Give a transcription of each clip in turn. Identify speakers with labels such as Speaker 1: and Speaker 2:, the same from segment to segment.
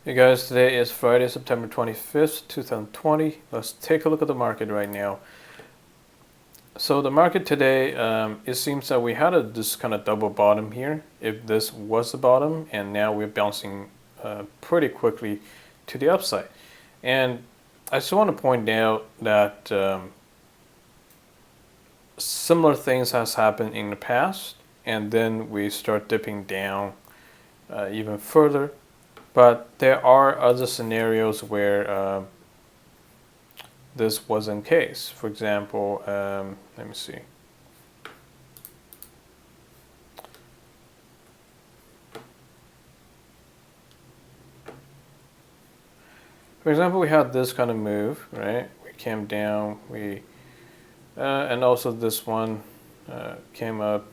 Speaker 1: Hey guys, today is Friday, September 25th, 2020. Let's take a look at the market right now. So the market today, it seems that we had this kind of double bottom here, if this was the bottom, and now we're bouncing pretty quickly to the upside. And I just want to point out that similar things has happened in the past, and then we start dipping down even further. But there are other scenarios where this wasn't the case. For example, let me see. For example, we had this kind of move, right? We came down, and also this one came up,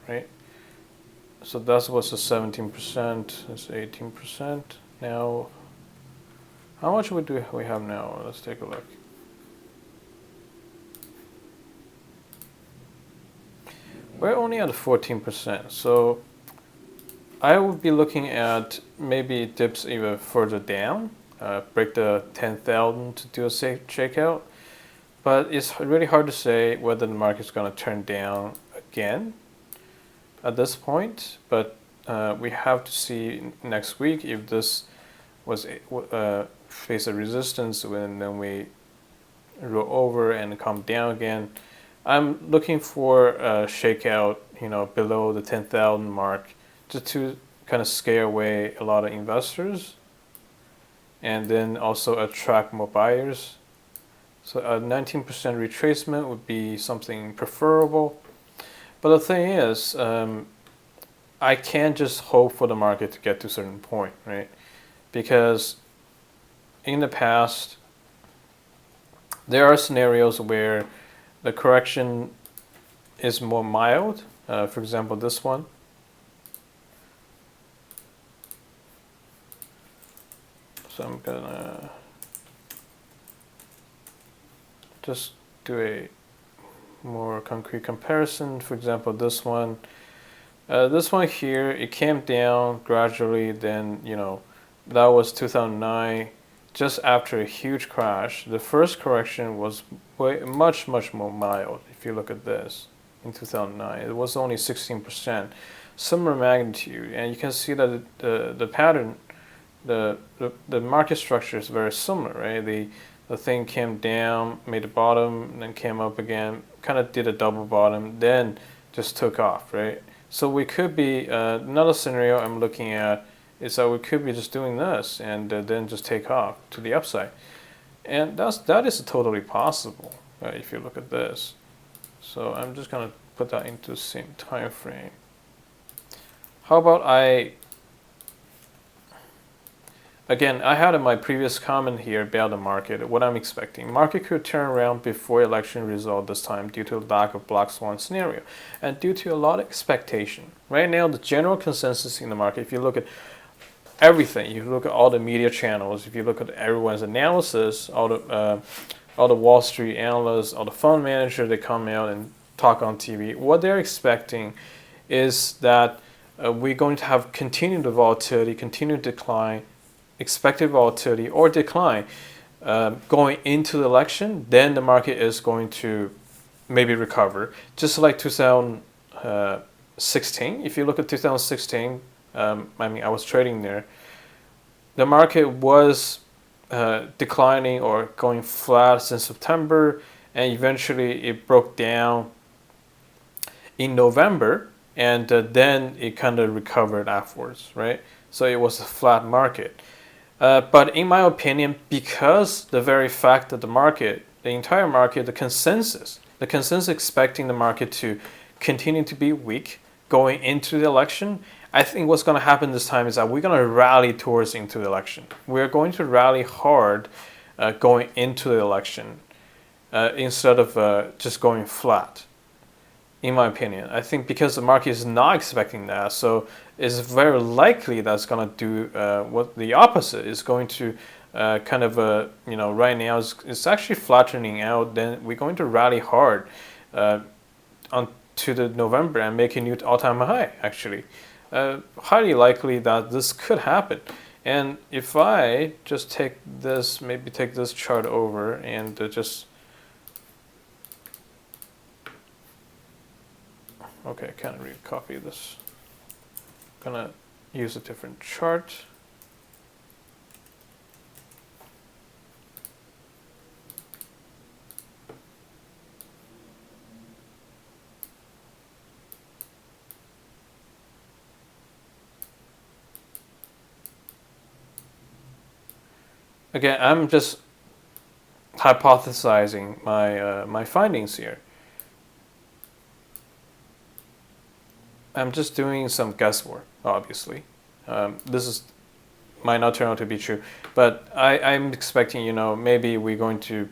Speaker 1: right? So that was a 17%, that's 18%. Now, how much do we have now? Let's take a look. We're only at 14%, so I would be looking at maybe dips even further down, break the 10,000 to do a safe shakeout. But it's really hard to say whether the market's going to turn down again at this point. But we have to see next week if this was face a resistance, and then we roll over and come down again. I'm looking for a shakeout, below the 10,000 mark, just to kind of scare away a lot of investors, and then also attract more buyers. So a 19% retracement would be something preferable. But the thing is, I can't just hope for the market to get to a certain point, right? Because in the past, there are scenarios where the correction is more mild. For example, this one. So I'm gonna just do a more concrete comparison. For example, this one here, it came down gradually. Then that was 2009. Just after a huge crash, the first correction was much more mild. If you look at this in 2009, it was only 16%, similar magnitude, and you can see that the pattern, the market structure is very similar, right? The thing came down, made a bottom, then came up again, kind of did a double bottom, then just took off, right? So we could be another scenario I'm looking at is that we could be just doing this and then just take off to the upside, and that is totally possible if you look at this. So I'm just gonna put that into the same time frame. How about I had in my previous comment here about the market, what I'm expecting. Market could turn around before election result this time due to lack of black swan scenario and due to a lot of expectation. Right now, the general consensus in the market, if you look at everything, you look at all the media channels, if you look at everyone's analysis, all the Wall Street analysts, all the fund managers that come out and talk on TV, what they're expecting is that we're going to have continued volatility, continued decline, expected volatility or decline going into the election. Then the market is going to maybe recover, just like 2016. If you look at 2016, I was trading there. The market was declining or going flat since September, and eventually it broke down in November, and then it kind of recovered afterwards, right? So it was a flat market. But in my opinion, because the very fact that the entire market, the consensus expecting the market to continue to be weak going into the election, I think what's going to happen this time is that we're going to rally towards into the election. We're going to rally hard going into the election instead of just going flat. In my opinion, I think because the market is not expecting that, so it's very likely that's going to do what the opposite is going to right now it's actually flattening out. Then we're going to rally hard on to the November and make a new all-time high. Actually, highly likely that this could happen. And if I just take this, maybe take this chart over and just, okay, I can't really copy this. I'm gonna use a different chart. Again, I'm just hypothesizing my findings here. I'm just doing some guesswork, obviously. This might not turn out to be true, but I'm expecting, maybe we're going to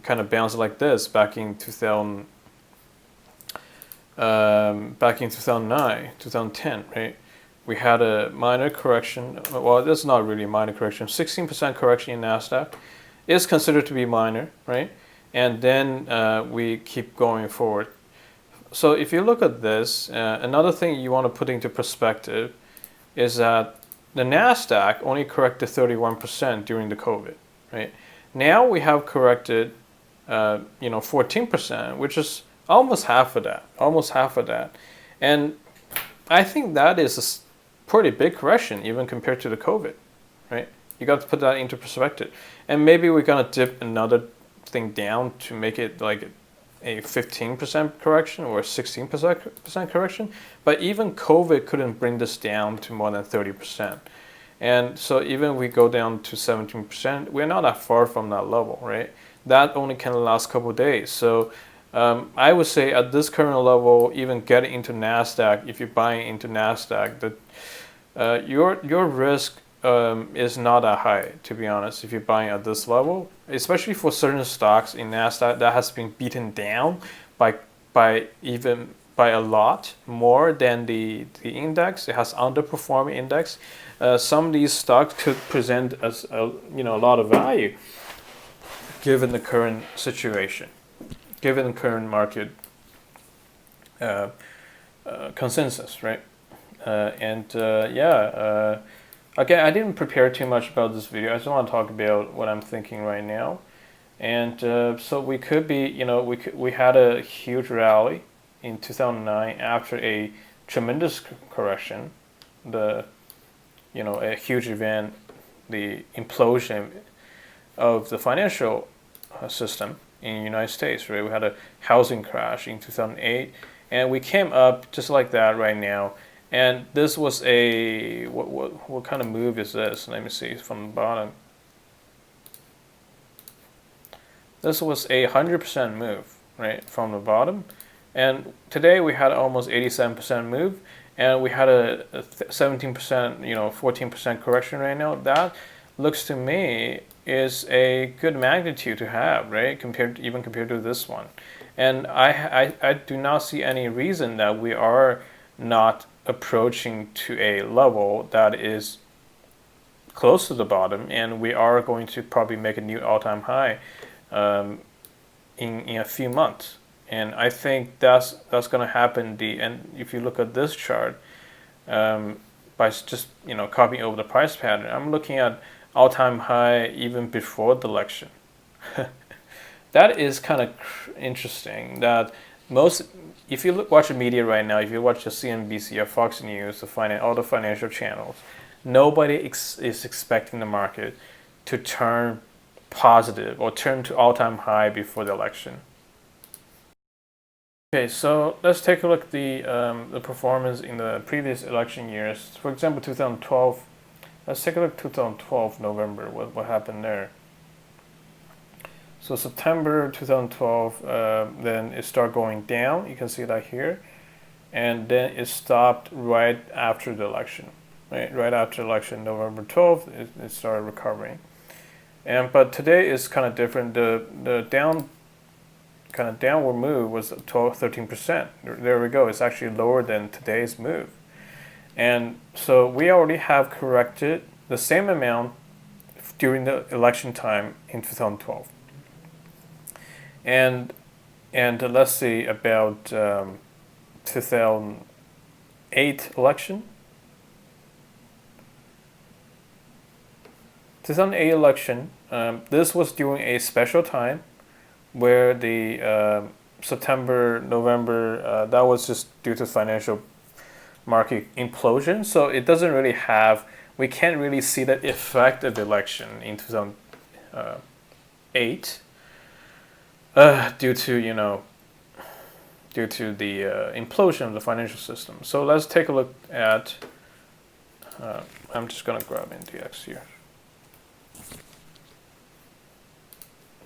Speaker 1: kind of bounce like this back in 2009, 2010, right? We had a minor correction. Well, that's not really a minor correction. 16% correction in Nasdaq is considered to be minor, right? And then we keep going forward. So if you look at this, another thing you want to put into perspective is that the Nasdaq only corrected 31% during the COVID, right? Now we have corrected, 14%, which is almost half of that, and I think that is a pretty big correction even compared to the COVID, right? You got to put that into perspective, and maybe we're gonna dip another thing down to make it like a 15% correction or a 16% correction, but even COVID couldn't bring this down to more than 30%. And so even if we go down to 17%, we're not that far from that level, right? That only can last a couple of days. So I would say at this current level, even getting into NASDAQ, if you're buying into NASDAQ, that your risk is not that high, to be honest, if you're buying at this level, especially for certain stocks in NASDAQ that has been beaten down by a lot more than the index. It has underperforming index. Some of these stocks could present as a lot of value given the current situation, given the current market consensus, right? Okay, I didn't prepare too much about this video. I just want to talk about what I'm thinking right now. And so we could be, we had a huge rally in 2009 after a tremendous correction, a huge event, the implosion of the financial system in the United States, right? We had a housing crash in 2008, and we came up just like that right now. And this was a, what kind of move is this? Let me see from the bottom. This was a 100% move, right, from the bottom. And today we had almost 87% move, and we had a 17%, 14% correction right now. That looks to me is a good magnitude to have, right, compared to this one. And I do not see any reason that we are not approaching to a level that is close to the bottom, and we are going to probably make a new all-time high in a few months. And I think that's going to happen. And if you look at this chart, by just copying over the price pattern, I'm looking at all-time high even before the election. That is kind of interesting. That if you watch the media right now, if you watch the CNBC or Fox News, all the financial channels, nobody is expecting the market to turn positive or turn to all-time high before the election. Okay, so let's take a look at the performance in the previous election years. For example, 2012. Let's take a look at 2012 November. What happened there? So September 2012, then it started going down. You can see that here, and then it stopped right after the election. Right after the election, November 12th, it started recovering. But today is kind of different. The downward move was 13%. There we go. It's actually lower than today's move. And so we already have corrected the same amount during the election time in 2012. And let's see about 2008 election. 2008 election, this was during a special time where the September, November, that was just due to financial market implosion. So it doesn't really have, we can't really see the effect of the election in 2008 due to, due to the implosion of the financial system. So let's take a look at, I'm just going to grab NDX here.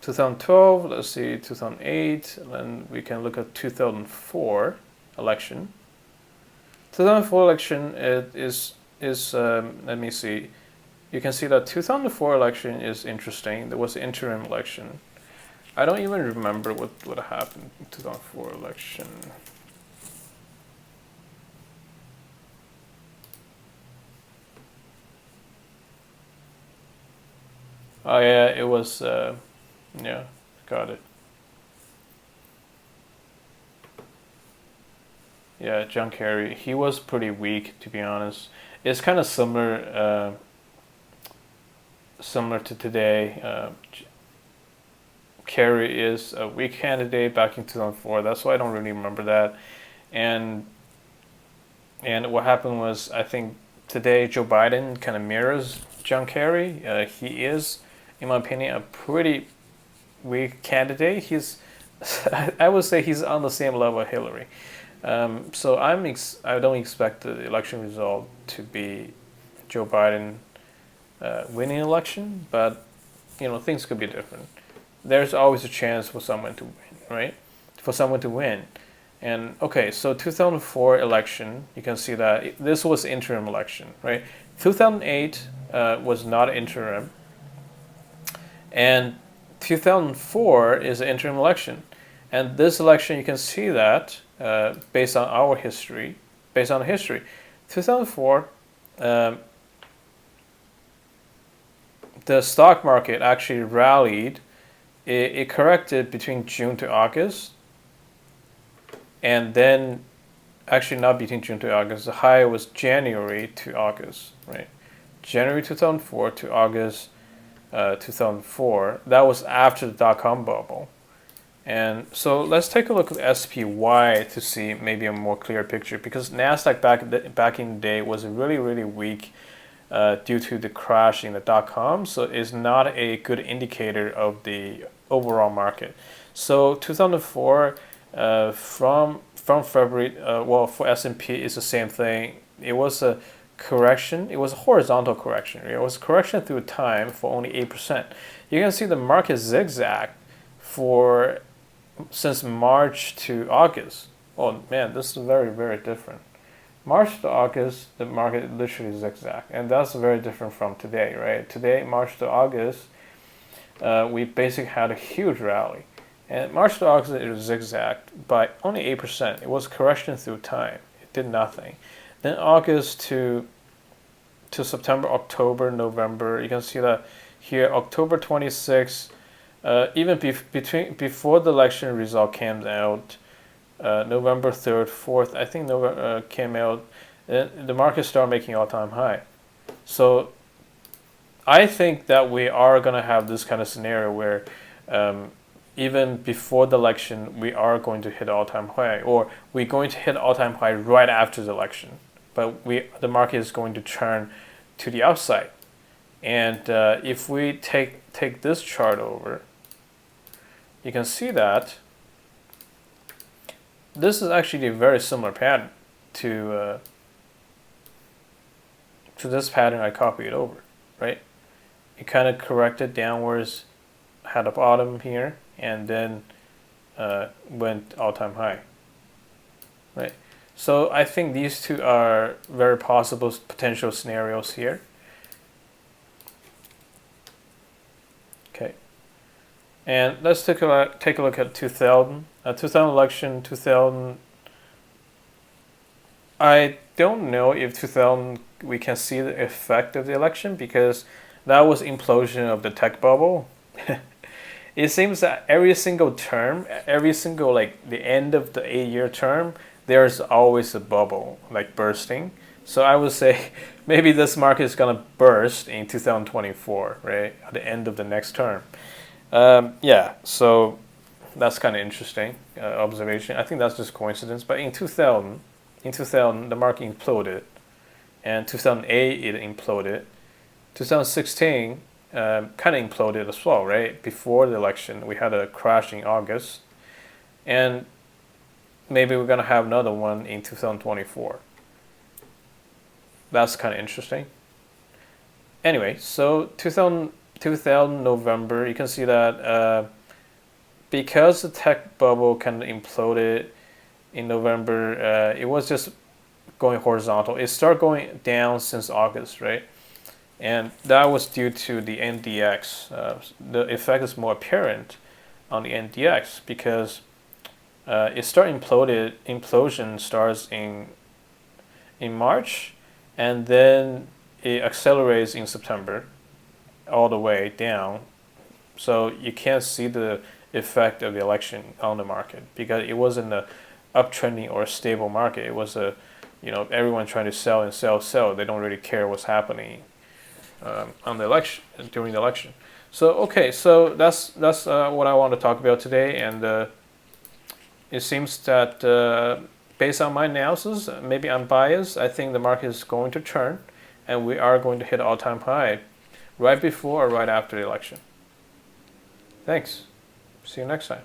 Speaker 1: 2012, let's see, 2008, and then we can look at 2004 election. 2004 election is let me see. You can see that 2004 election is interesting. There was an interim election. I don't even remember what happened in 2004 election. Oh yeah, it was. Yeah, got it. Yeah, John Kerry. He was pretty weak, to be honest. It's kind of similar to today. Kerry is a weak candidate back in 2004. That's why I don't really remember that. And what happened was, I think today Joe Biden kind of mirrors John Kerry. He is, in my opinion, a pretty weak candidate. He's, I would say he's on the same level as Hillary. So I don't expect the election result to be Joe Biden winning election, but things could be different. There's always a chance for someone to win, right? For someone to win. And okay, so 2004 election, you can see that this was interim election, right? 2008 was not interim, and 2004 is an interim election. And this election, you can see that based on our history, 2004, the stock market actually rallied. It corrected between June to August, and then actually not between June to August. The high was January to August, right? January 2004 to August 2004. That was after the dot-com bubble. And so let's take a look at SPY to see maybe a more clear picture, because NASDAQ back in the day was really, really weak due to the crash in the dot-com. So it's not a good indicator of the overall market. So 2004 from February, well, for S&P it's the same thing. It was a correction. It was a horizontal correction. It was a correction through time for only 8%. You can see the market zigzag since March to August. Oh man, this is very, very different. March to August, the market literally zigzag, and that's very different from today, right? Today, March to August, we basically had a huge rally, and March to August it was zigzagged by only 8%. It was correction through time. It did nothing. Then August to September, October, November. You can see that here, October 26th. Even before the election result came out, November 3rd, 4th, I think November came out, the market started making all-time high. So I think that we are going to have this kind of scenario where even before the election, we are going to hit all-time high, or we're going to hit all-time high right after the election. But the market is going to turn to the upside. And if we take this chart over, you can see that this is actually a very similar pattern to this pattern I copied over, right? It kind of corrected downwards, had a bottom here, and then went all-time high, right? So I think these two are very possible potential scenarios here. Okay, and let's take a look at 2000. 2000 election, 2000. I don't know if 2000 we can see the effect of the election, because that was implosion of the tech bubble. It seems that every single term, the end of the 8-year term, there's always a bubble like bursting. So I would say maybe this market is gonna burst in 2024, right, at the end of the next term. Yeah, so that's kind of interesting observation. I think that's just coincidence. But in 2000, the market imploded, and 2008 it imploded. 2016 kind of imploded as well, right? Before the election, we had a crash in August, and maybe we're gonna have another one in 2024. That's kind of interesting. Anyway, so 2000 November, you can see that because the tech bubble kind of imploded in November, it was just going horizontal. It started going down since August, right? And that was due to the NDX. The effect is more apparent on the NDX because implosion starts in March, and then it accelerates in September all the way down. So you can't see the effect of the election on the market because it wasn't a uptrending or a stable market. It was everyone trying to sell and sell. They don't really care what's happening on the election during the election. So okay, so that's what I want to talk about today, and it seems that based on my analysis, maybe I'm biased. I think the market is going to turn, and we are going to hit all-time high right before or right after the election. Thanks. See you next time.